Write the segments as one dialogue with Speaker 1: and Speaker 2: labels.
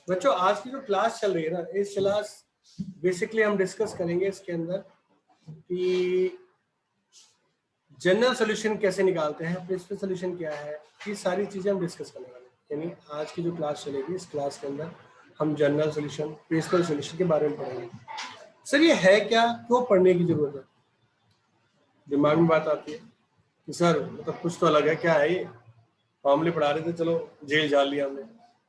Speaker 1: बच्चों आज की जो क्लास चल रही है ना, इस क्लास बेसिकली हम डिस्कस करेंगे इसके अंदर कि जनरल सॉल्यूशन कैसे निकालते हैं, प्रिंसिपल सॉल्यूशन क्या है, ये सारी चीजें हम डिस्कस करने वाले हैं। यानी आज की जो क्लास चलेगी, इस क्लास के अंदर हम जनरल सॉल्यूशन, प्रिंसिपल सॉल्यूशन के बारे में पढ़ेंगे। सर ये है क्या, क्यों पढ़ने की जरूरत है? दिमाग में बात आती है कि सर मतलब कुछ तो अलग है, क्या है ये? फॉर्मूले पढ़ा रहे थे, चलो जेल जाल लिया हमने।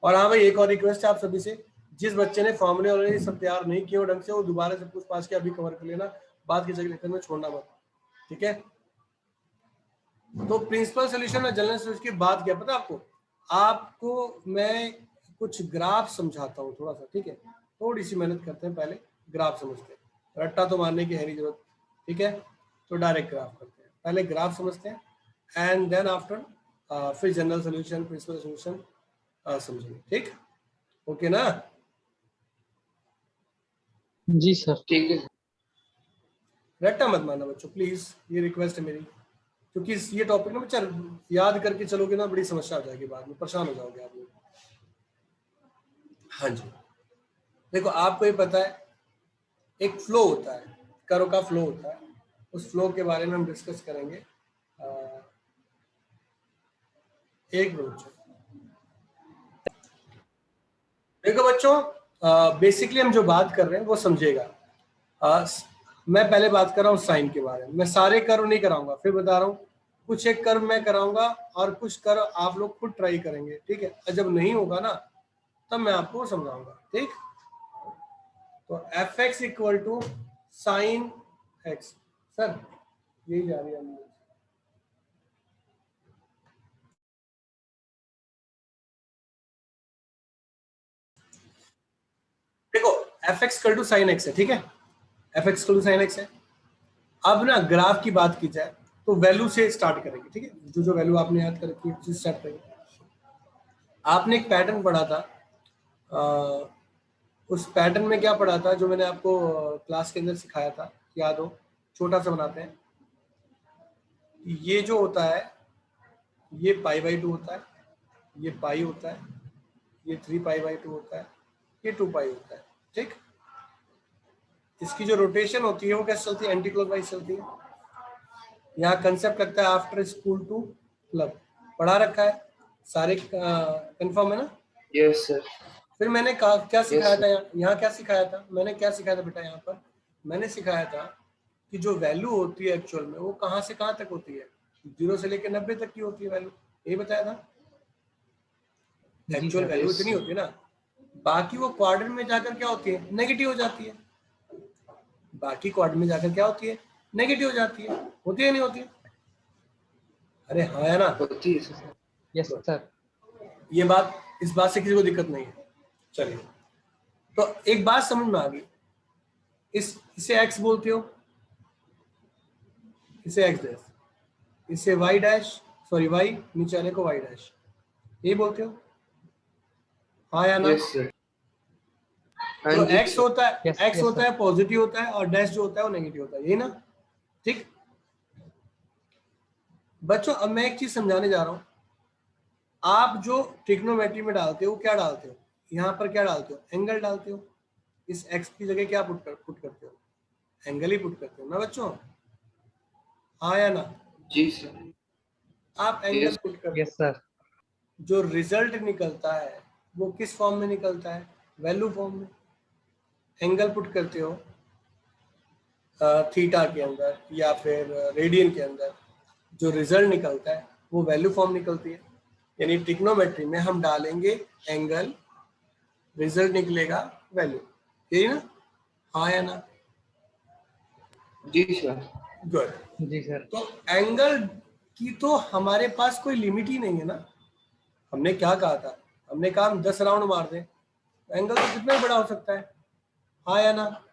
Speaker 1: और हाँ भाई, एक और रिक्वेस्ट है आप सभी से, जिस बच्चे ने फॉर्मूले ऑलरेडी सब तैयार नहीं किए ढंग से, वो दोबारा सब कुछ पास के अभी कवर कर लेना, बात के चक्कर में छोड़ना मत, ठीक है? तो प्रिंसिपल सॉल्यूशन और जनरल सॉल्यूशन की बात क्या पता आपको? आपको मैं कुछ ग्राफ समझाता हूँ थोड़ा सा, ठीक है? थोड़ी सी मेहनत करते हैं, पहले ग्राफ समझते हैं, रट्टा तो मारने की है नहीं जरूरत, ठीक है? तो डायरेक्ट ग्राफ करते हैं, पहले ग्राफ समझते हैं एंड देन आफ्टर फिर जनरल सॉल्यूशन, प्रिंसिपल सॉल्यूशन समझेंगे, ठीक? ओके ना?
Speaker 2: जी सर, ठीक है।
Speaker 1: रट्टा मत मारना बच्चों प्लीज, ये रिक्वेस्ट है मेरी, क्योंकि ये टॉपिक ना बच्चा याद करके चलोगे ना, बड़ी समस्या आ जाएगी, बाद में परेशान हो जाओगे आप लोग। हाँ जी, देखो आपको ये पता है एक फ्लो होता है, कर्व का फ्लो होता है, उस फ्लो के बारे में हम डिस्कस करेंगे। एक मिनट, देखो बच्चों बेसिकली हम जो बात कर रहे हैं वो समझिएगा। मैं पहले बात कर रहा हूँ साइन के बारे में, मैं सारे कर्व नहीं कराऊंगा, फिर बता रहा हूँ कुछ एक कर्व मैं कराऊंगा और कुछ कर्व आप लोग खुद ट्राई करेंगे, ठीक है? और जब नहीं होगा ना तब मैं आपको समझाऊंगा, ठीक? तो f x equal to sine x, sir यही जा रही है। देखो f x equal to sine x है, ठीक है? F x equal to sine x है। अब ना ग्राफ की बात की जाए तो वैल्यू से स्टार्ट करेंगे, ठीक है? जो जो वैल्यू आपने याद कर रखी है उससे स्टार्ट करेंगे। आपने एक पैटर्न पढ़ा था, उस पैटर्न में क्या पढ़ा था जो मैंने आपको क्लास के अंदर सिखाया था, याद हो? छोटा सा बनाते हैं, ये जो होता है ये π/2 होता है, ये पाई होता है, ये 3π/2 होता है, ये 2π होता है, ठीक? इसकी जो रोटेशन होती है वो कैसे चलती है? एंटी क्लॉकवाइज चलती है। यहाँ कंसेप्ट लगता है आफ्टर स्कूल टू क्लब, पढ़ा रखा है, सारे कंफर्म है ना?
Speaker 2: Yes sir.
Speaker 1: फिर मैंने क्या सिखाया था यहाँ क्या सिखाया था? मैंने क्या सिखाया था बेटा? यहाँ पर मैंने सिखाया था कि जो वैल्यू होती है एक्चुअल में वो कहाँ से कहाँ तक होती है? 0 से लेकर 90 तक की होती है वैल्यू, यही बताया था। एक्चुअल वैल्यू इतनी होती है ना, बाकी वो क्वाड्रेंट में जाकर क्या होती है? नेगेटिव हो जाती है। बाकी क्वाड्रेंट में जाकर क्या होती है? नेगेटिव हो जाती है। होती है नहीं होती है? अरे हाँ है ना?
Speaker 2: होती है सर। Yes sir.
Speaker 1: ये बात, इस बात से किसी को दिक्कत नहीं है। चलिए, तो एक बात समझ में आ गई, इसे एक्स बोलते हो, इसे एक्स डैश, इसे वाई डैश, सॉरी वाई नीचे आने को वाई डैश, यही बोलते हो? हाँ या ना?
Speaker 2: Yes sir.
Speaker 1: जो एक्स होता है, एक्स होता है पॉजिटिव होता है, और डैश जो होता है वो नेगेटिव होता है, यही ना? ठीक बच्चों, अब मैं एक चीज समझाने जा रहा हूं। आप जो ट्रिग्नोमेट्री में डालते हो क्या डालते हो? यहाँ पर क्या डालते हो? एंगल डालते हो। इस एक्स की जगह क्या पुट करते हो? एंगल ही पुट करते हो ना बच्चों? हाँ या ना?
Speaker 2: जी सर।
Speaker 1: आप एंगल पुट करते हो।
Speaker 2: Yes sir.
Speaker 1: जो रिजल्ट निकलता है वो किस फॉर्म में निकलता है? वैल्यू फॉर्म में। एंगल पुट करते हो थीटा के अंदर या फिर रेडियन के अंदर, जो रिजल्ट निकलता है वो वैल्यू फॉर्म निकलती है। यानी ट्रिग्नोमेट्री में हम डालेंगे एंगल, रिजल्ट निकलेगा वैल्यू, यही ना? हाँ या ना?
Speaker 2: जी सर।
Speaker 1: गुड।
Speaker 2: जी सर।
Speaker 1: तो एंगल की तो हमारे पास कोई लिमिट ही नहीं है ना। हमने क्या कहा था? हमने कहा हम 10 राउंड मार दें, एंगल तो कितना ही बड़ा हो सकता है। हाँ या ना?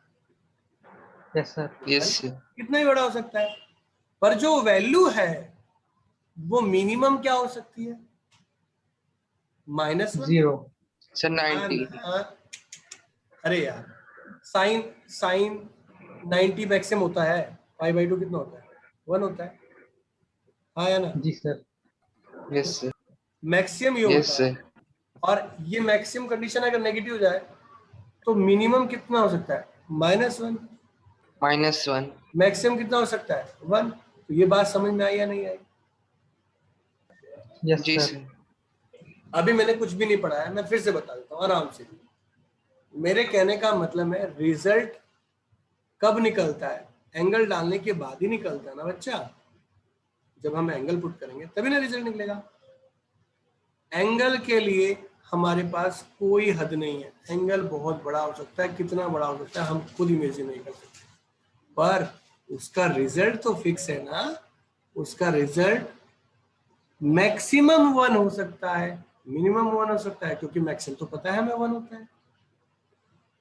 Speaker 2: Yes sir. Yes sir.
Speaker 1: कितना ही बड़ा हो सकता है, पर जो वैल्यू है वो मिनिमम क्या हो सकती है? -1
Speaker 2: 0 सर 90।
Speaker 1: अरे यार, साइन साइन 90 मैक्सिमम होता है, π/2 कितना होता है? 1 होता है। हाँ या ना?
Speaker 2: जी सर। Yes sir.
Speaker 1: मैक्सिमम ये होता है, और ये मैक्सिमम कंडीशन अगर नेगेटिव जाए तो मिनिमम कितना हो सकता है? -1।
Speaker 2: -1।
Speaker 1: मैक्सिमम कितना हो सकता है? 1। तो ये बात समझ में आई या नहीं आई?
Speaker 3: यस
Speaker 2: जी
Speaker 3: सर।
Speaker 2: सर।
Speaker 1: अभी मैंने कुछ भी नहीं पढ़ाया, मैं फिर से बता देता हूँ आराम से। मेरे कहने का मतलब है रिजल्ट कब निकलता है? एंगल डालने के बाद ही निकलता है ना बच्चा। जब हम एंगल पुट करेंगे तभी ना रिजल्ट निकलेगा। एंगल के लिए हमारे पास कोई हद नहीं है। एंगल बहुत बड़ा हो सकता है, कितना बड़ा हो सकता है हम खुद इमेजिन नहीं कर सकते, पर उसका रिजल्ट तो फिक्स है ना। उसका रिजल्ट मैक्सिमम 1 हो सकता है, मिनिमम 1 हो सकता है, क्योंकि मैक्सिमम तो पता है हमें 1 होता है।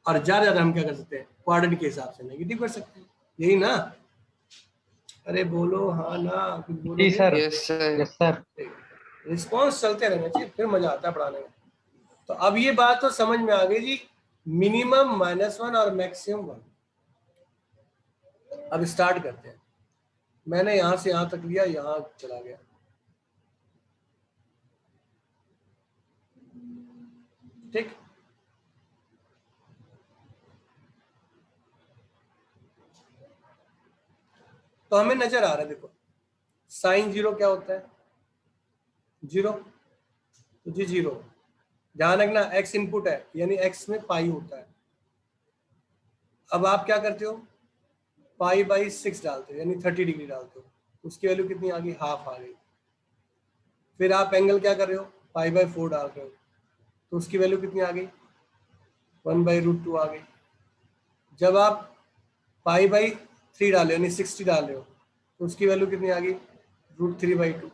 Speaker 1: और ज्यादा हम क्या कर सकते हैं? क्वाड्रेंट के हिसाब से नेगेटिव कर सकते हैं, यही ना? अरे बोलो हाँ ना, कुछ
Speaker 3: जी
Speaker 1: बोलोगे?
Speaker 3: Sir.
Speaker 2: Yes sir.
Speaker 3: Yes sir.
Speaker 1: Response चलते रहना चाहिए, फिर मजा आता है पढ़ाने में। तो अब ये बात तो समझ में आ गई जी, मिनिमम -1 और मैक्सिमम 1। अब स्टार्ट करते हैं। मैंने यहां से यहां तक लिया, यहां चला गया। ठीक, तो हमें नजर आ रहा है, देखो sin 0 क्या होता है? 0। तो जी 0, ध्यान रखना x इनपुट है, यानी x में पाई होता है। अब आप क्या करते हो? π/6 डालते हो, यानी 30 डिग्री डालते हो। उसकी वैल्यू कितनी आ गई? हाफ आ गई। फिर आप एंगल क्या कर रहे हो? π/4 डाल रहे हो, तो उसकी वैल्यू कितनी आ गई? 1/√2 आ गई। जब आप π/3 डाले यानी 60 डाल रहे हो, तो उसकी वैल्यू कितनी आ गई? √3/2।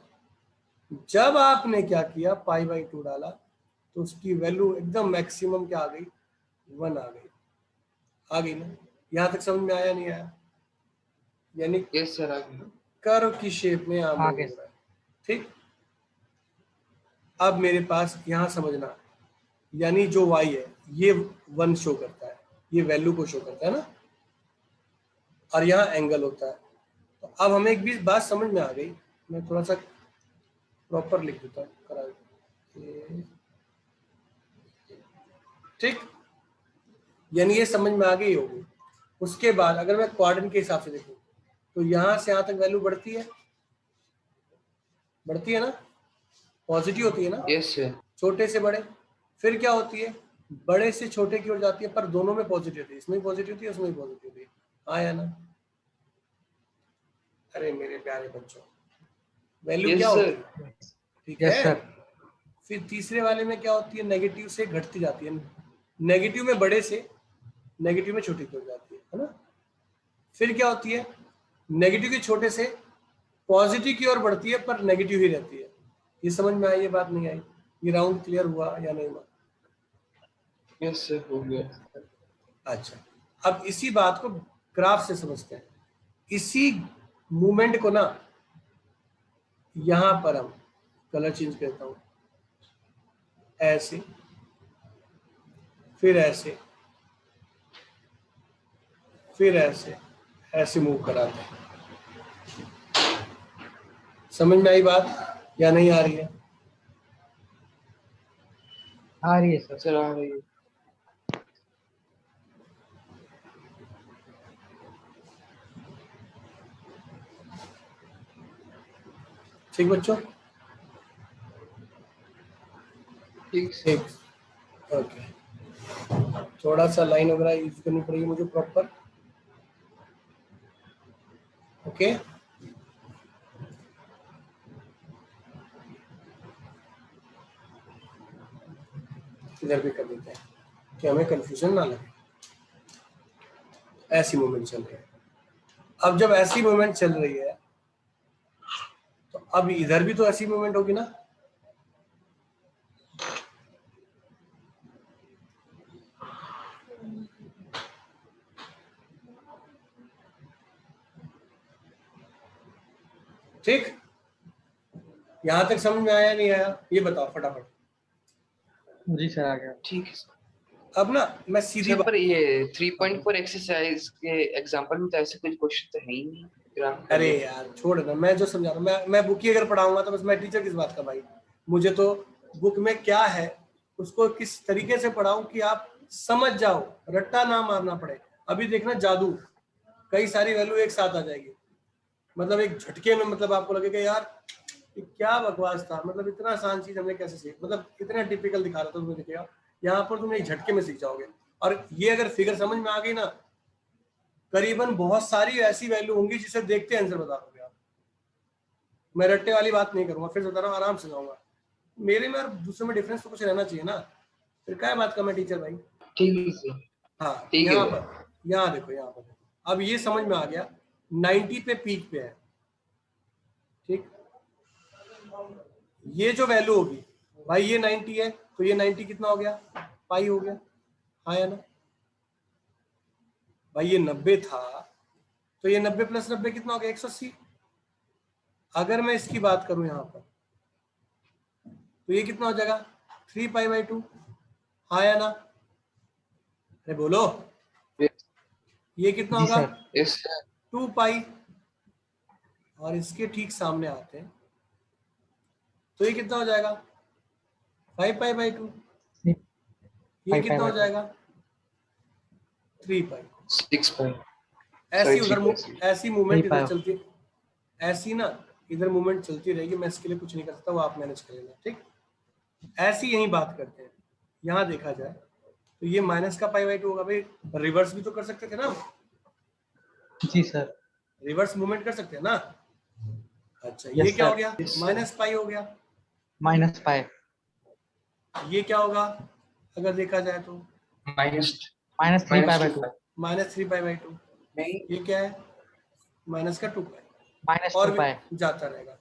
Speaker 1: जब आपने क्या किया? π/2 डाला, तो उसकी वैल्यू एकदम मैक्सिमम क्या आ गई? 1 आ गई। आ गई ना? यहां तक समझ में आया नहीं आया? यानी
Speaker 2: यस सर, आ गया।
Speaker 1: कर्व की शेप में यहाँ मूव
Speaker 3: आगे।
Speaker 1: हो रहा है। ठीक, अब मेरे पास यहाँ समझना, यानी जो y है ये 1 शो करता है, ये वैल्यू को शो करता है ना, और यहाँ एंगल होता है। तो अब हमें एक भी बात समझ में आ गई, मैं थोड़ा सा प्रॉपर लिख देता हूँ करा। ठीक, यानी ये समझ में आ गई होगी। उसके बाद अगर मैं क्वाड्रेंट के हिसाब से देखूं, तो यहाँ से यहाँ तक वैल्यू बढ़ती है, बढ़ती है ना, पॉजिटिव होती है ना,
Speaker 2: यस सर।
Speaker 1: छोटे से बड़े। फिर क्या होती है? बड़े से छोटे की ओर जाती है, पर दोनों में पॉजिटिव होती है, इसमें भी पॉजिटिव होती है, उसमें भी पॉजिटिव होती है। आया ना? अरे मेरे प्यारे बच्चों, वैल्यू
Speaker 2: यस
Speaker 1: क्या होती
Speaker 2: सर।
Speaker 1: है? ठीक
Speaker 3: यस
Speaker 1: है।
Speaker 3: सर।
Speaker 1: फिर तीसरे वाले में क्या होती है? नेगेटिव से घटती जाती है, नेगेटिव में बड़े से नेगेटिव में छोटी की ओर जाती है ना। फिर क्या होती है? नेगेटिव के छोटे से पॉजिटिव की ओर बढ़ती है, पर नेगेटिव ही रहती है। ये समझ में आई? ये बात नहीं आई? ये राउंड क्लियर हुआ या नहीं हुआ?
Speaker 2: यस सर, हो गया।
Speaker 1: अच्छा, अब इसी बात को ग्राफ से समझते हैं। इसी मूवमेंट को ना यहां पर हम कलर चेंज करता हूं, ऐसे, फिर ऐसे, फिर ऐसे, ऐसे मूव कराते हैं। समझ में आई बात या नहीं आ रही है?
Speaker 3: आ रही है सर।
Speaker 2: सर आ रही है।
Speaker 1: ठीक बच्चों,
Speaker 2: ठीक सर।
Speaker 1: ठीक, ओके। थोड़ा सा लाइन वगैरह यूज करनी पड़ेगी मुझे प्रॉपर। ओके, इधर भी कर देते हैं कि हमें कंफ्यूजन ना लगे। ऐसी मूवमेंट चल रही है। अब जब ऐसी मूवमेंट चल रही है, तो अब इधर भी तो ऐसी मूवमेंट होगी ना। ठीक, यहां तक समझ में आया नहीं आया? ये बताओ फटाफट।
Speaker 3: जी सर, आ गया।
Speaker 2: ठीक है सर।
Speaker 1: अब ना मैं सीधी
Speaker 2: सर पर ये 3.4 एक्सरसाइज के एग्जांपल में तो ऐसे कुछ क्वेश्चन तो है ही नहीं।
Speaker 1: अरे यार छोड़ ना, मैं जो समझा रहा हूँ, मैं बुक ही अगर पढ़ाऊंगा तो बस मैं टीचर किस बात का भाई। मुझे तो बुक में क्या है उसको किस तरीके से पढ़ाऊं कि आप समझ जाओ, रट्टा ना मारना पड़े। अभी देखना जादू, कई सारी वैल्यू एक साथ आ जाएगी, मतलब एक झटके में, मतलब आपको लगेगा यार ये क्या बकवास था, मतलब इतना आसान चीज हमने कैसे सीख, मतलब इतना टिपिकल दिखा रहा था तुम्हें, देखिएगा यहाँ पर तुम एक झटके में सीख जाओगे। और ये अगर फिगर समझ में आ गई ना, करीबन बहुत सारी ऐसी वैल्यू होंगी जिसे देखते आंसर बता दोगे आप। मैं रट्टे वाली बात नहीं करूंगा, फिर बता रहा हूँ आराम से जाऊंगा। मेरे में और दूसरे में डिफरेंस तो कुछ रहना चाहिए ना, फिर क्या बात का मैं टीचर भाई।
Speaker 2: ठीक है सर।
Speaker 1: हाँ
Speaker 2: ठीक है
Speaker 1: यहाँ
Speaker 2: भाई।
Speaker 1: पर, यहाँ देखो, यहाँ पर देखो। अब ये समझ में आ गया, 90 पे पीक पे है, ठीक। ये जो वैल्यू होगी भाई, ये 90 है तो ये 90 कितना हो गया, पाई हो गया, हाँ या ना भाई। ये 90 था तो ये 90 प्लस 90 कितना हो गया, 180। अगर मैं इसकी बात करूं यहाँ पर तो ये कितना हो जाएगा, 3π/2, हाँ या ना, अरे बोलो, ये कितना
Speaker 3: जी
Speaker 1: होगा,
Speaker 3: सर।
Speaker 2: Yes sir.
Speaker 1: 2π। और इसके ठीक सामने आते हैं तो ये कितना हो जाएगा, 5π/2। ये कितना हो जाएगा, 3π।
Speaker 2: 6 पाई।
Speaker 1: ऐसी
Speaker 2: Sorry,
Speaker 1: उधर
Speaker 2: 3π।
Speaker 1: ऐसी मूवमेंट इधर
Speaker 3: 3π।
Speaker 1: चलती, ऐसी ना इधर मूवमेंट चलती रहेगी। मैं इसके लिए कुछ नहीं कर सकता, वो आप मैनेज कर लेना, ठीक। ऐसी यही बात करते हैं। यहाँ देखा जाए तो ये माइनस का π/2 होगा भाई। रिवर्स भी तो कर सकते थे ना,
Speaker 3: जी सर।
Speaker 1: रिवर्स मूवमेंट कर सकते हैं ना। अच्छा ये
Speaker 3: यस
Speaker 1: क्या हो
Speaker 3: सर।
Speaker 1: गया, माइनस पाई हो गया।
Speaker 3: -π।
Speaker 1: ये क्या होगा अगर देखा जाए तो,
Speaker 2: माइनस
Speaker 3: -3π/2।
Speaker 1: -3π/2।
Speaker 2: नहीं।
Speaker 1: ये क्या है, माइनस का 2π, और
Speaker 3: -2π।
Speaker 1: भी जाता रहेगा।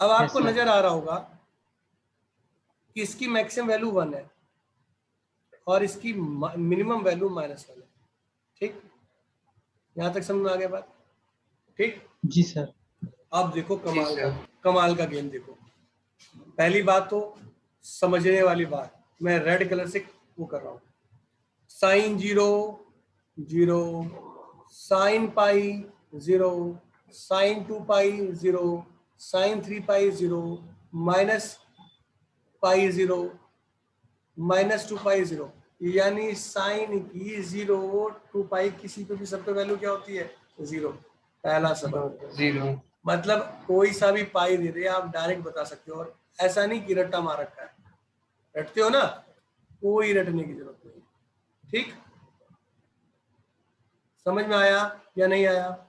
Speaker 1: अब
Speaker 3: यस
Speaker 1: आपको
Speaker 3: सर।
Speaker 1: नजर आ रहा होगा कि इसकी मैक्सिमम वैल्यू 1 है और इसकी मिनिमम वैल्यू -1 है, ठीक। यहाँ तक समझ में आ गया बात, ठीक।
Speaker 3: जी सर।
Speaker 1: अब देखो
Speaker 2: जी
Speaker 1: कमाल का,
Speaker 2: सर।
Speaker 1: कमाल का गेम देखो। पहली बात तो समझने वाली बात, मैं रेड कलर से वो कर रहा हूँ, sine 0 0, sine pi 0, sine 2π 0, sine 3π 0, minus pi 0, -2π 0, यानी साइन की 0 2π किसी पे भी सब पे वैल्यू क्या होती है, 0। पहला सबक,
Speaker 2: 0।
Speaker 1: मतलब कोई सा भी पाई दे दे आप डायरेक्ट बता सकते हो। और ऐसा नहीं कि रट्टा मार रखा है, रटते हो ना, कोई रटने की जरूरत नहीं, ठीक। समझ में आया या नहीं आया,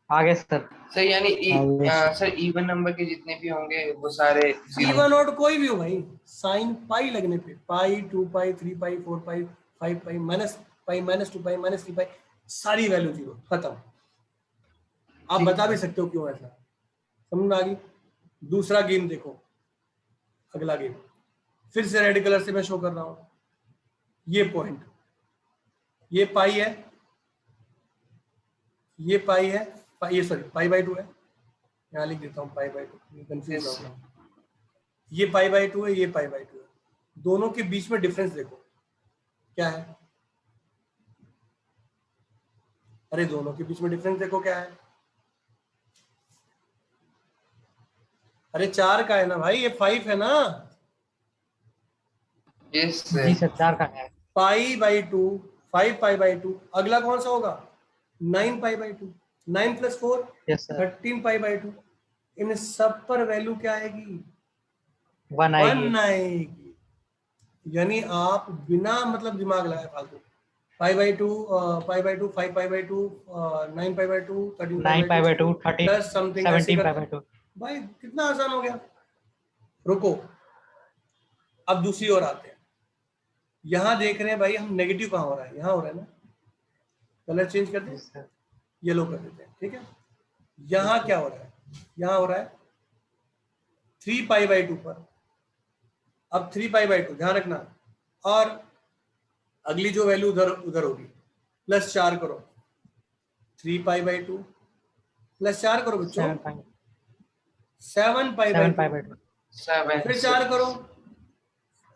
Speaker 3: आगे सर।
Speaker 2: सर यानी
Speaker 3: हाँ,
Speaker 2: सर इवन नंबर के जितने भी होंगे वो सारे 0।
Speaker 1: इवन ऑड कोई भी हो भाई, साइन पाई लगने पे, पाई 2π 3π 4π 5π माइनस पाई -2π -3π सारी वैल्यू 0, खत्म। आप
Speaker 2: ठीक
Speaker 1: बता
Speaker 2: है।
Speaker 1: भी सकते हो क्यों ऐसा, समझ में आ गई। दूसरा गेम देखो, अगला गेम फिर से रेड कलर से मैं शो कर रहा हूं। ये पॉइंट, ये पाई है, ये पाई है, ये सॉरी π/2 है, यहाँ लिख देता हूँ π/2, कंफ्यूज
Speaker 2: Yes,
Speaker 1: होगा। ये π/2 है, ये π/2 है। दोनों के बीच में डिफरेंस देखो क्या है, अरे दोनों के बीच में डिफरेंस देखो क्या है, अरे 4 का है ना भाई, ये 5 है ना।
Speaker 2: यस
Speaker 3: जी
Speaker 2: सर।
Speaker 3: सर 4 का है।
Speaker 1: π/2, 5π/2, अगला कौन सा होगा, 9π/2, 9 + 4
Speaker 3: यस सर।
Speaker 1: 13π/2। इन सब पर वैल्यू क्या आएगी,
Speaker 3: 1 आएगी।
Speaker 1: 1 आएगी। यानी आप बिना मतलब दिमाग लगाए फालतू π/2, 5π/2, 9π/2, 13π/2
Speaker 3: 9π/2 13
Speaker 1: प्लस समथिंग ऐसे कर,
Speaker 3: 17π/2।
Speaker 1: भाई कितना आसान हो गया। रुको, अब दूसरी ओर आते हैं। यहाँ देख रहे हैं भाई हम, नेगेटिव कहाँ हो रहा है, यहाँ हो रहा है ना, कलर चेंज कर दें,
Speaker 3: यस सर।
Speaker 1: येलो कर देते हैं, ठीक है। यहाँ क्या हो रहा है, यहाँ हो रहा है 3π/2 पर, अब 3π/2 ध्यान रखना, और अगली जो वैल्यू उधर उधर होगी, +4 करो, 3π/2 +4 करो बच्चों, 7π/2,
Speaker 3: 7π/2।
Speaker 2: 7
Speaker 1: फिर 4 करो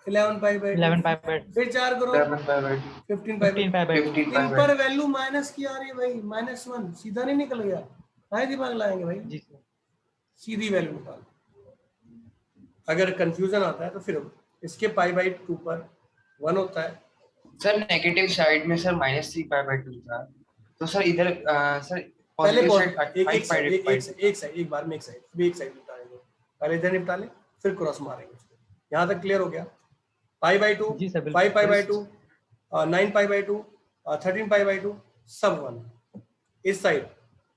Speaker 1: 11π/2,
Speaker 3: 11π/2।
Speaker 1: फिर 4 करो
Speaker 2: 11π/2।
Speaker 1: 15π/2।
Speaker 3: 15π/2।
Speaker 1: इन पर वैल्यू माइनस की आ रही है भाई, -1, सीधा नहीं निकल गया, काहे दिमाग लाएंगे भाई,
Speaker 3: जी सर।
Speaker 1: सीधी वैल्यू निकाल। अगर कंफ्यूजन आता है तो फिर इसके पाई बाई 2 पर 1 होता है।
Speaker 2: सर नेगेटिव साइड में सर -3 पाई/2 था, तो सर इधर सर
Speaker 1: पहले
Speaker 2: पॉजिटिव साइड
Speaker 1: एक साइड
Speaker 2: 5
Speaker 1: एक साइड एक बार में एक साइड अभी एक साइड निपटा लेंगे, पहले इधर निपटा लें फिर क्रॉस मारेंगे उसको। यहाँ तक क्लियर हो गया? पाई बाई 2,
Speaker 3: जी सर, बिल्कुल।
Speaker 1: 5 pi by 2, 9 pi by 2, 13 pi by 2, सब 1। इस साइड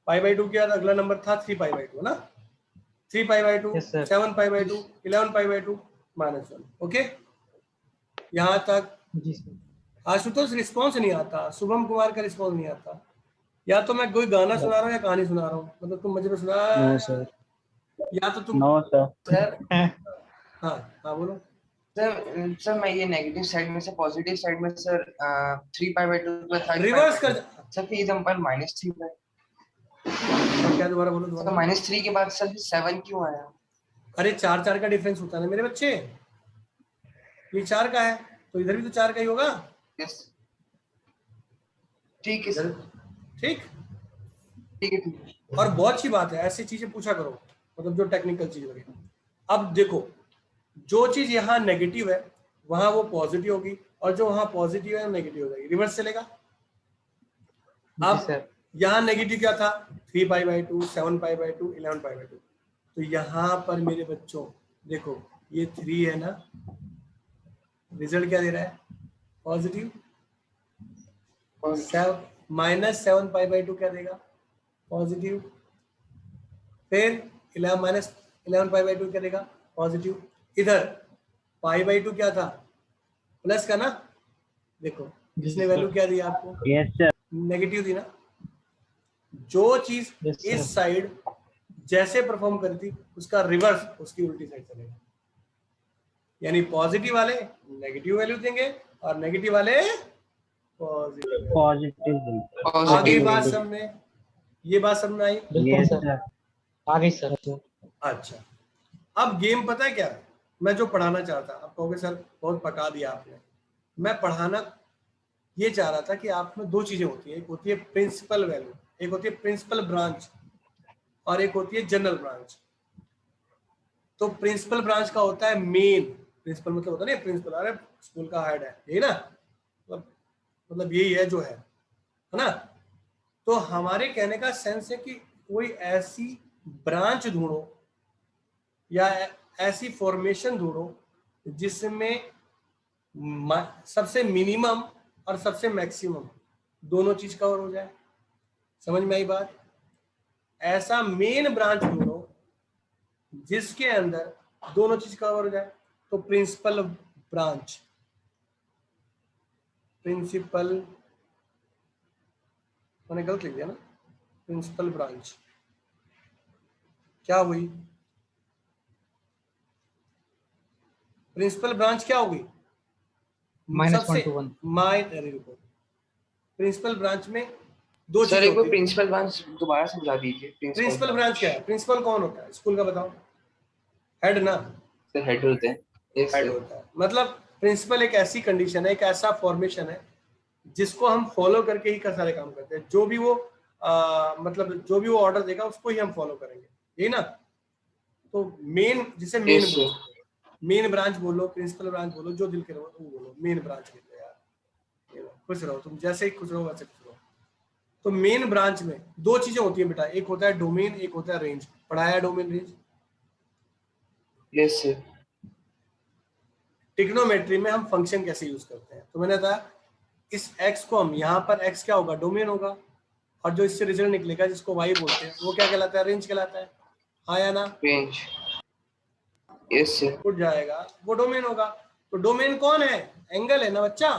Speaker 1: पाई बाई 2 के बाद अगला नंबर था 3 पाई बाई 2 ना, 3 pi by 2,
Speaker 3: Yes, sir.
Speaker 1: 7 pi by 2, 11 pi by 2, -1। Okay, यहाँ तक।
Speaker 3: जी सर।
Speaker 1: आशुतोष रिस्पॉन्स नहीं आता, शुभम कुमार का रिस्पॉन्स नहीं आता। या तो मैं कोई गाना सुना रहा हूँ या कहानी सुना रहा हूँ, मतलब तुम मुझे पे सुना।
Speaker 4: No sir.
Speaker 1: या तो तुम
Speaker 4: नो सर।
Speaker 2: सर
Speaker 1: हाँ हाँ बोलो।
Speaker 2: सर मैं ये नेगेटिव साइड में से पॉजिटिव साइड में सर 3 पाई/2 प्लस 5
Speaker 1: रिवर्स कर।
Speaker 2: सर फिर एग्जांपल -3 है।
Speaker 1: क्या दोबारा बोलो
Speaker 2: सर
Speaker 1: दोबारा।
Speaker 2: -3 के बाद सर 7 क्यों आया?
Speaker 1: अरे 4 का डिफरेंस होता है ना मेरे बच्चे, ये 4 का है तो इधर भी तो 4 का ही होगा।
Speaker 2: यस, ठीक है सर,
Speaker 1: ठीक।
Speaker 2: ठीक है।
Speaker 1: और बहुत अच्छी बात है, ऐसी चीजें पूछा करो, मतलब जो टेक्निकल चीज लगे। अब देखो, जो चीज यहाँ नेगेटिव है वहां वो पॉजिटिव होगी, और जो वहां पॉजिटिव है नेगेटिव हो जाएगी, रिवर्स चलेगा।
Speaker 3: जी
Speaker 1: अब
Speaker 3: सर।
Speaker 1: यहाँ नेगेटिव क्या था? 3 pi by 2, 7 pi by 2, 11 pi by 2। तो यहाँ पर मेरे बच्चों देखो, ये 3 है ना, रिजल्ट क्या दे रहा है? पॉजिटिव। -7 पाई बाई 2 क्या देगा? पॉजिटिव। फिर 11 पाई बाई 2 क्या देगा? पॉजिटिव। इधर पाई बाई 2 क्या था? प्लस का ना, देखो इसने वैल्यू क्या दी आपको?
Speaker 4: Yes sir.
Speaker 1: नेगेटिव दी ना। जो चीज
Speaker 3: Yes, sir.
Speaker 1: इस साइड जैसे परफॉर्म करती उसका रिवर्स उसकी उल्टी साइड चलेगा, यानी पॉजिटिव वाले नेगेटिव वैल्यू देंगे और नेगेटिव वाले पॉजिटिव।
Speaker 4: पॉजिटिव।
Speaker 1: आगे बात समझ, ये बात समझ आई?
Speaker 3: बिल्कुल
Speaker 4: यस
Speaker 3: सर।
Speaker 4: सर।
Speaker 3: आ गई सर।
Speaker 1: अच्छा, अब गेम पता है क्या है? मैं जो पढ़ाना चाहता, आप कहोगे सर बहुत पका दिया आपने। मैं पढ़ाना ये चाह रहा था कि आप में दो चीजें होती है, एक होती है प्रिंसिपल वैल्यू, एक होती है प्रिंसिपल ब्रांच, और एक होती है जनरल ब्रांच। तो प्रिंसिपल ब्रांच का होता है मेन, प्रिंसिपल मतलब होता है ना प्रिंसिपल, अरे स्कूल का हेड है, यही ना, मतलब यही है जो है ना। तो हमारे कहने का सेंस है कि कोई ऐसी ब्रांच ढूंढो या ऐसी फॉर्मेशन ढूंढो जिसमें सबसे मिनिमम और सबसे मैक्सिमम दोनों चीज कवर हो जाए। समझ में आई बात? ऐसा मेन ब्रांच ढूंढो जिसके अंदर दोनों चीज कवर हो जाए, तो प्रिंसिपल ब्रांच, प्रिंसिपल, मैंने गलत लिख दिया ना, प्रिंसिपल ब्रांच क्या हुई? प्रिंसिपल ब्रांच क्या होगी?
Speaker 3: -1 to 1।
Speaker 1: प्रिंसिपल ब्रांच में दो
Speaker 2: सर
Speaker 1: चीजें
Speaker 2: एक
Speaker 1: होती है।
Speaker 2: प्रिंसिपल ब्रांच दोबारा समझा दीजिए।
Speaker 1: प्रिंसिपल ब्रांच क्या है? प्रिंसिपल कौन होता है स्कूल का? बताओ। हेड ना,
Speaker 2: सर हेड होते हैं। Yes
Speaker 1: head
Speaker 2: sir.
Speaker 1: होता है। मतलब प्रिंसिपल एक ऐसी कंडीशन है, एक ऐसा फॉर्मेशन है जिसको हम फॉलो करके ही का सारे काम करते हैं। जो भी वो मतलब जो भी वो ऑर्डर देगा उसको ही हम फॉलो करेंगे, यही ना। तो मेन, जिसे मेन
Speaker 2: Yes, sir.
Speaker 1: बोलो, मेन ब्रांच बोलो, प्रिंसिपल ब्रांच बोलो, जो दिल के रहो वो बोलो, मेन ब्रांच लिखो यार, ये लो, खुश रहो तुम, जैसे ही खुश रहो वैसे खुश रहो। तो मेन ब्रांच में दो चीजें होती है बेटा, एक होता है डोमेन, एक होता है रेंज। पढ़ाया domain range?
Speaker 2: Yes, sir.
Speaker 1: Trigonometry में हम फंक्शन कैसे यूज करते हैं, तो मैंने कहा इस x को हम यहाँ पर x क्या होगा? डोमेन होगा, और जो इससे रिजल्ट निकलेगा जिसको y बोलते हैं वो क्या कहलाता है? रेंज कहलाता है। हाँ या ना?
Speaker 2: Range. Yes, sir.
Speaker 1: उठ जाएगा, वो डोमेन होगा। तो डोमेन कौन है? एंगल है ना बच्चा।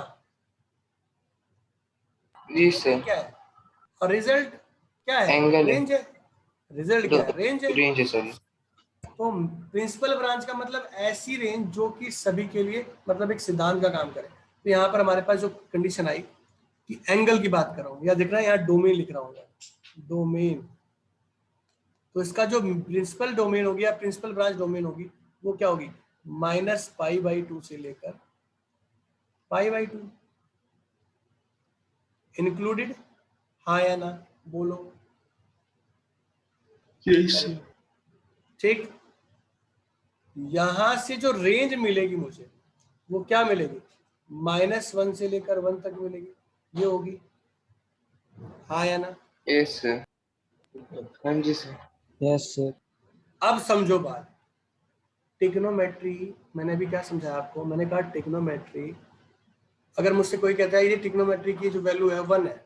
Speaker 2: Yes, sir.
Speaker 1: क्या है? और रिजल्ट क्या है?
Speaker 2: Angle है।
Speaker 1: रेंज है। रिजल्ट क्या है? रेंज है।
Speaker 2: Range है सर।
Speaker 1: तो प्रिंसिपल ब्रांच का मतलब ऐसी रेंज जो कि सभी के लिए मतलब एक सिद्धांत का काम करे। तो यहाँ पर हमारे पास जो कंडीशन आई कि एंगल की बात कर रहा हूँ, या दिख रहा है यहाँ डोमेन लिख रहा हूँ, डोमेन। तो इसका जो प्रिंसिपल डोमेन होगी या प्रिंसिपल ब्रांच डोमेन होगी वो क्या होगी? -π/2 से लेकर π/2 इंक्लूडेड। हाँ या ना? बोलो। ठीक। यहां से जो रेंज मिलेगी मुझे वो क्या मिलेगी, -1 से लेकर 1 तक मिलेगी, ये होगी, हाँ या ना।
Speaker 2: Yes sir. हाँ जी सर।
Speaker 3: Yes sir.
Speaker 1: अब समझो बात, टिग्नोमेट्री, मैंने अभी क्या समझाया आपको, मैंने कहा टिग्नोमेट्री, अगर मुझसे कोई कहता है ये टिग्नोमेट्री की जो वैल्यू है 1 है,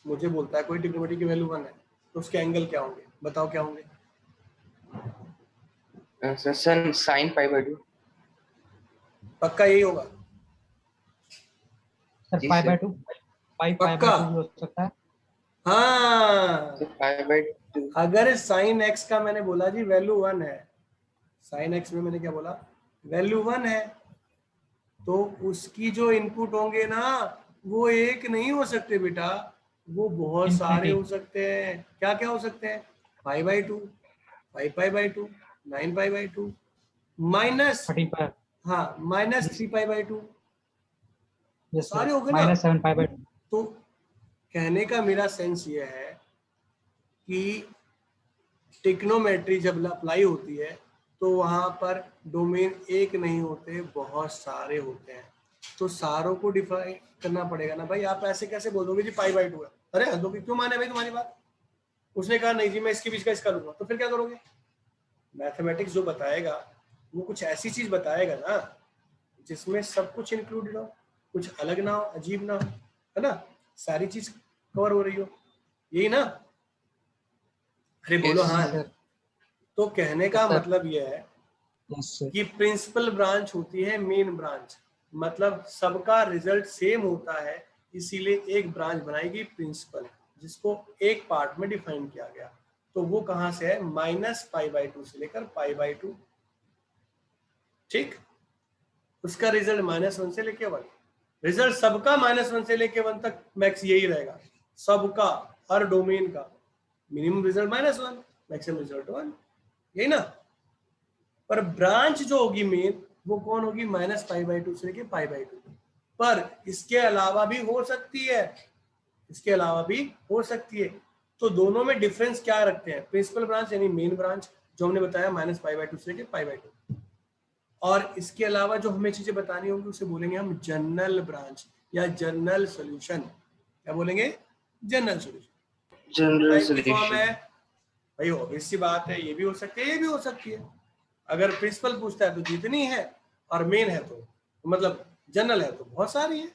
Speaker 1: मुझे बोलता है कोई टिग्नोमेट्री की वैल्यू 1 है, तो उसके एंगल क्या होंगे, बताओ क्या होंगे।
Speaker 2: सर सन साइन π/2।
Speaker 1: पक्का यही होगा,
Speaker 3: सर
Speaker 2: जी
Speaker 3: pi by
Speaker 2: sir.
Speaker 3: 2, pi by
Speaker 1: पक्का।
Speaker 3: 2 भी हो सकता है।
Speaker 1: हाँ,
Speaker 2: सर π/2।
Speaker 1: अगर साइन एक्स का मैंने बोला जी वैल्यू 1 है, साइन एक्स में मैंने क्या बोला, वैल्यू 1 है, तो उसकी जो इनपुट होंगे ना वो एक नहीं हो सकते बेटा, वो बहुत सारे
Speaker 3: Infinity।
Speaker 1: हो सकते हैं। क्या क्या हो सकते हैं, π/2, 5π/2, 9π/2, माइनस,
Speaker 3: 35।
Speaker 1: हाँ -3π/2,
Speaker 3: यस सर,
Speaker 1: सारे हो गए ना।
Speaker 3: -7 पाई बाय 2।
Speaker 1: तो कहने का मेरा सेंस ये है कि टिग्नोमेट्री जब अप्लाई होती है तो वहां पर डोमेन एक नहीं होते, बहुत सारे होते हैं, तो सारों को डिफाइन करना पड़ेगा ना भाई। आप ऐसे कैसे बोल दोगे जी π/2 है, अरे हंसो क्यों माने भाई तुम्हारी बात, उसने कहा नहीं जी मैं इसके बीच का इसका लूंगा, तो फिर क्या करोगे। मैथमेटिक्स जो बताएगा वो कुछ ऐसी चीज बताएगा ना जिसमें सब कुछ इंक्लूडेड हो, कुछ अलग ना हो, अजीब ना हो, है ना, सारी चीज कवर हो रही हो, यही ना। अरे बोलो
Speaker 2: यस
Speaker 1: हाँ।
Speaker 3: सर।
Speaker 1: तो कहने का
Speaker 3: यस सर।
Speaker 1: मतलब यह है
Speaker 3: यस सर।
Speaker 1: कि प्रिंसिपल ब्रांच होती है मेन ब्रांच, मतलब सबका रिजल्ट सेम होता है, इसीलिए एक ब्रांच बनाएगी प्रिंसिपल, जिसको एक पार्ट में डिफाइन किया गया। तो वो कहां से है, -π/2 से लेकर π/2, ठीक। उसका रिजल्ट -1 से लेकर 1, रिजल्ट सबका -1 से लेकर 1 तक मैक्स यही रहेगा, सबका, हर डोमेन का मिनिमम रिजल्ट -1, मैक्सिमम रिजल्ट 1, यही ना। पर ब्रांच जो होगी मेन वो कौन होगी, -π/2 से लेके π/2, पर इसके अलावा भी हो सकती है, इसके अलावा भी हो सकती है। तो दोनों में डिफरेंस क्या रखते हैं, प्रिंसिपल ब्रांच यानी मेन ब्रांच जो हमने बताया -π/2 से लेके π/2, और इसके अलावा जो हमें चीजें बतानी होंगी उसे बोलेंगे हम जनरल ब्रांच या जनरल सॉल्यूशन। क्या बोलेंगे, जनरल सॉल्यूशन।
Speaker 2: जनरल
Speaker 1: टाइप की फॉर्म है
Speaker 2: सॉल्यूशन।
Speaker 1: भाई, ऑब्वियस सी बात है, ये भी हो सकती है ये भी हो सकती है। अगर प्रिंसिपल पूछता है तो जितनी है, और मेन है तो मतलब जनरल है तो बहुत सारी है,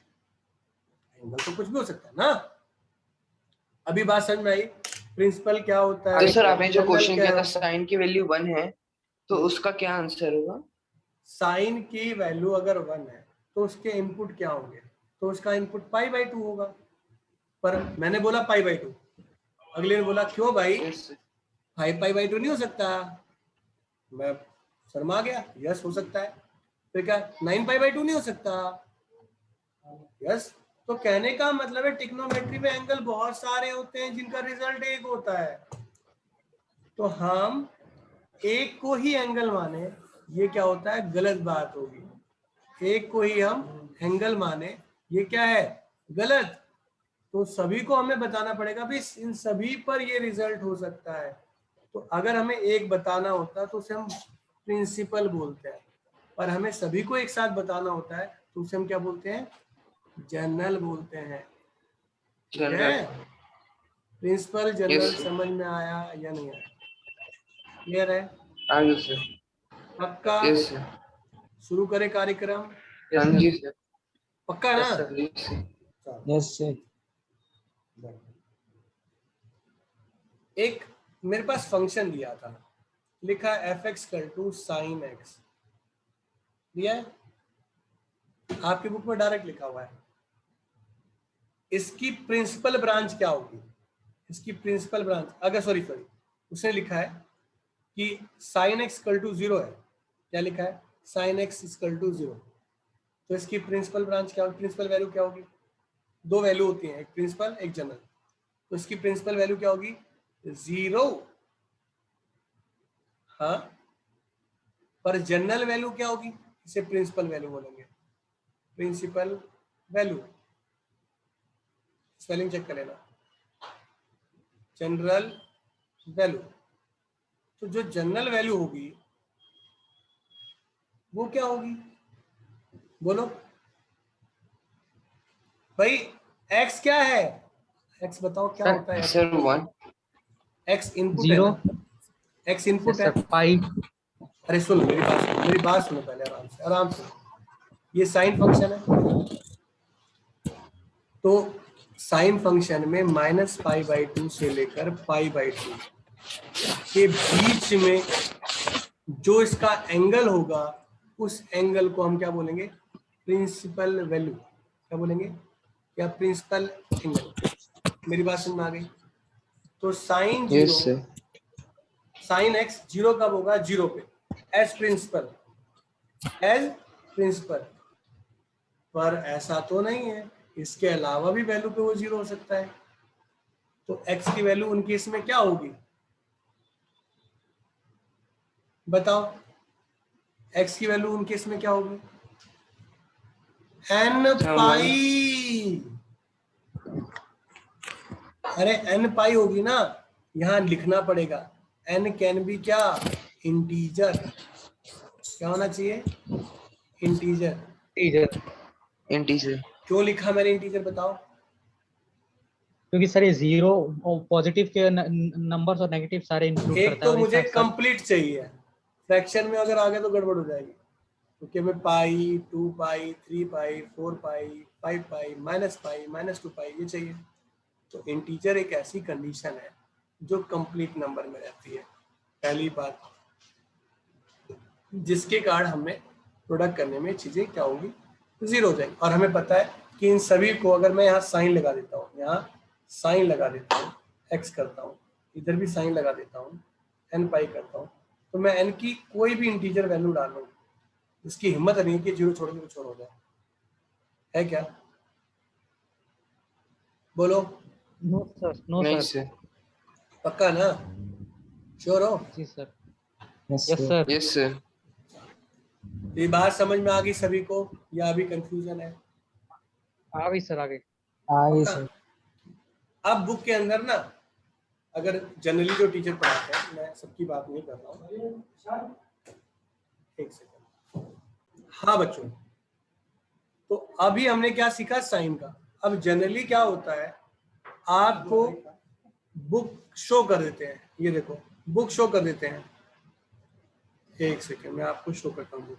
Speaker 1: एंगल तो कुछ भी हो सकता है ना। अभी बात समझ में आई, प्रिंसिपल क्या होता
Speaker 2: तो
Speaker 1: है,
Speaker 2: सर आपने जो
Speaker 1: जनरल
Speaker 2: क्वेश्चन
Speaker 1: क्या
Speaker 2: किया था
Speaker 1: है।
Speaker 2: साइन की वैल्यू 1 है, तो उसका क्या आंसर होगा।
Speaker 1: साइन की वैल्यू अगर 1 है तो उसके इनपुट क्या होंगे, तो उसका इनपुट π/2 होगा। पर मैंने बोला π/2, अगले ने बोला क्यों भाई
Speaker 2: यस
Speaker 1: 5π/2 नहीं हो सकता, मैं शर्मा गया, यस हो सकता है। फिर क्या 9π/2 नहीं हो सकता, यस। तो कहने का मतलब है टिग्नोमेट्री में एंगल बहुत सारे होते हैं जिनका रिजल्ट एक होता है, तो हम एक को ही एंगल माने, ये क्या होता है, गलत बात होगी। एक को ही हम एंगल माने, ये क्या है, गलत। तो सभी को हमें बताना पड़ेगा भी इन सभी पर ये रिजल्ट हो सकता है। तो अगर हमें एक बताना होता तो उसे हम प्रिंसिपल बोलते हैं, पर हमें सभी को एक साथ बताना होता है तो उसे हम क्या बोलते हैं, जनरल बोलते हैं। ठीक है,
Speaker 2: general.
Speaker 1: Principal
Speaker 2: yes
Speaker 1: general
Speaker 2: sir.
Speaker 1: समझ में आया या नहीं आया, क्लियर है,
Speaker 2: आगे सर।
Speaker 1: पक्का।
Speaker 2: Yes sir.
Speaker 1: शुरू करें कार्यक्रम,
Speaker 2: हाँ जी सर।
Speaker 1: पक्का ना।
Speaker 2: Yes sir. Yes sir.
Speaker 1: चलो,
Speaker 3: यस सर।
Speaker 1: एक मेरे पास फंक्शन दिया था, लिखा f(x) sin x, दिया है आपकी बुक में, डायरेक्ट लिखा हुआ है। इसकी प्रिंसिपल ब्रांच क्या होगी, इसकी प्रिंसिपल ब्रांच, अगर सॉरी उसने लिखा है कि sin x = 0 है, क्या लिखा है, sin x = 0, तो इसकी प्रिंसिपल ब्रांच क्या होगी, प्रिंसिपल वैल्यू क्या होगी, दो वैल्यू होती हैं, एक प्रिंसिपल एक जनरल, तो इसकी प्रिंसिपल वैल्यू क्या होगी, 0। हाँ, पर जनरल वैल्यू क्या होगी, इसे प्रिंसिपल वैल्यू बोलेंगे, प्रिंसिपल वैल्यू, स्पेलिंग चेक कर लेना, जनरल वैल्यू। तो जो जनरल वैल्यू होगी वो क्या होगी, बोलो भाई, x क्या है? x बताओ क्या
Speaker 3: सर,
Speaker 1: होता है?
Speaker 2: सर 1
Speaker 1: x इनपुट है
Speaker 3: जीरो।
Speaker 1: ना, x इनपुट है।
Speaker 3: सर पाई।
Speaker 1: अरे सुनो मेरी बात सुनो पहले, आराम से। ये साइन फंक्शन है, तो साइन फंक्शन में -π/2 से लेकर π/2 के बीच में जो इसका एंगल होगा, उस एंगल को हम क्या बोलेंगे? Principal value. क्या बोलेंगे? या प्रिंसिपल एंगल। मेरी बात समझ में आ गई? तो sine
Speaker 2: yes
Speaker 1: 0,
Speaker 2: sir
Speaker 1: sine x 0 कब होगा? 0 पे, एज प्रिंसिपल, एज प्रिंसिपल। पर ऐसा तो नहीं है, इसके अलावा भी वैल्यू पे वो 0 हो सकता है। तो x की वैल्यू उन केस में क्या होगी बताओ? x की वैल्यू उन केस में क्या होगी? n पाई। अरे n पाई होगी ना, यहां लिखना पड़ेगा n कैन बी क्या? इंटीजर। क्या होना चाहिए? इंटीजर।
Speaker 3: टीचर,
Speaker 2: इंटीजर
Speaker 1: क्यों लिखा मैंने इंटीजर बताओ?
Speaker 3: क्योंकि सर ये जीरो पॉजिटिव के नंबर्स और नेगेटिव सारे इंक्लूड
Speaker 1: एक
Speaker 3: करता है
Speaker 1: तो
Speaker 3: और
Speaker 1: मुझे
Speaker 3: साथ साथ
Speaker 1: कंप्लीट चाहिए, फ्रैक्शन में अगर आ गया तो गड़बड़ हो जाएगी, क्योंकि हमें पाई, 2 पाई, 3 पाई, 4 पाई, 5 पाई, -π, -2 पाई ये चाहिए। तो इंटीजर एक ऐसी कंडीशन है जो कंप्लीट नंबर में रहती है, पहली बात, जिसके कारण हमें प्रोडक्ट करने में चीजें क्या होंगी? 0 हो जाएंगी। और हमें पता है कि इन सभी को अगर मैं यहाँ साइन लगा देता हूँ, यहाँ साइन लगा देता हूँ, x करता हूँ, इधर भी साइन लगा देता हूँ, n पाई करता हूँ, तो मैं n की कोई भी इंटीजर वैल्यू डाल लूँ, इसकी हिम्मत नहीं है कि 0 छोड़ के कुछ और हो जाए। है क्या? बोलो।
Speaker 3: नो सर, नो
Speaker 2: नहीं
Speaker 3: सर।
Speaker 2: सर
Speaker 1: पक्का ना? श्योर हो?
Speaker 3: जी sir.
Speaker 4: Yes
Speaker 3: yes sir.
Speaker 2: Yes sir
Speaker 1: ये बात समझ में आ गई सभी को या अभी कंफ्यूजन है?
Speaker 3: आ गई सर, आ गई।
Speaker 4: आगे
Speaker 1: पक्का?
Speaker 4: सर।
Speaker 1: अब बुक के अंदर ना, अगर जनरली जो टीचर पढ़ाते हैं, मैं सबकी बात नहीं कर रहा हूँ, एक सेकंड। हाँ बच्चों, तो अभी हमने क्या सीखा? साइन का। अब जनरली क्या होता है, आपको बुक शो कर देते हैं, ये देखो बुक शो कर देते हैं। एक सेकंड मैं आपको शो करता हूँ।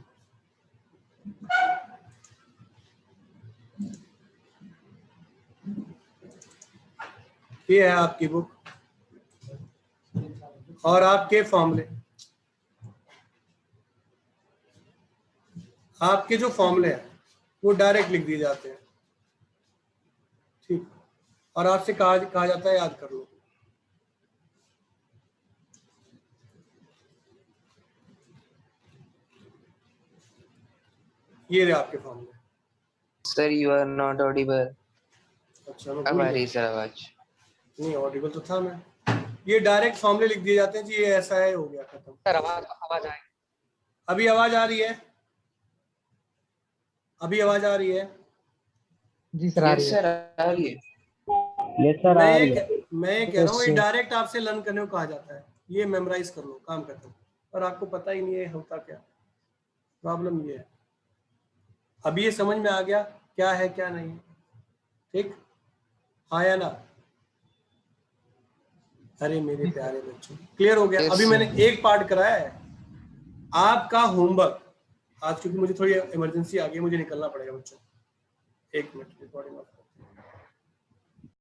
Speaker 1: ये है आपकी बुक और आपके फॉर्मूले, आपके जो फॉर्मूले हैं वो डायरेक्ट लिख दिए जाते हैं, ठीक? और आपसे कहा जाता है याद कर लो। ये रहे आपके फॉर्मूले।
Speaker 2: Sir you are not audible.
Speaker 1: अच्छा मैं
Speaker 2: अब
Speaker 1: भूल
Speaker 2: आ
Speaker 1: गया।
Speaker 2: रही सर आवाज।
Speaker 1: नहीं ऑडिबल तो था मैं। ये डायरेक्ट फॉर्मूले लिख दिए जाते हैं जी, ये ऐसा है, हो गया खत्म।
Speaker 3: सर आवाज आए।
Speaker 1: अभी आवाज आ रही है? अभी आवाज आ रही है?
Speaker 3: जी सर, आ रही
Speaker 2: यस
Speaker 3: है।
Speaker 2: सर आ रही है।
Speaker 4: यस सर आ रही है।
Speaker 1: मैं ये कह रहा हूँ, ये
Speaker 4: Yes, sir.
Speaker 1: डायरेक्ट आपसे लर्न करने को कहा जाता है, ये मेमोराइज कर लो, काम खत्म। और आपको पता ही नहीं है होता क्या। प्रॉब्लम ये है। अभी ये समझ में आ गया क्या है क्या नहीं है, ठीक? हाँ या ना? अरे मेरे प्यारे बच्चों, क्लियर हो गया?
Speaker 2: Yes,
Speaker 1: अभी
Speaker 2: sir.
Speaker 1: मैंने एक पार्ट कराया है आपका होमवर्क आज, क्योंकि मुझे थोड़ी इमरजेंसी आ गई, मुझे निकलना पड़ेगा बच्चों। 1 मिनट रिकॉर्डिंग ऑफ।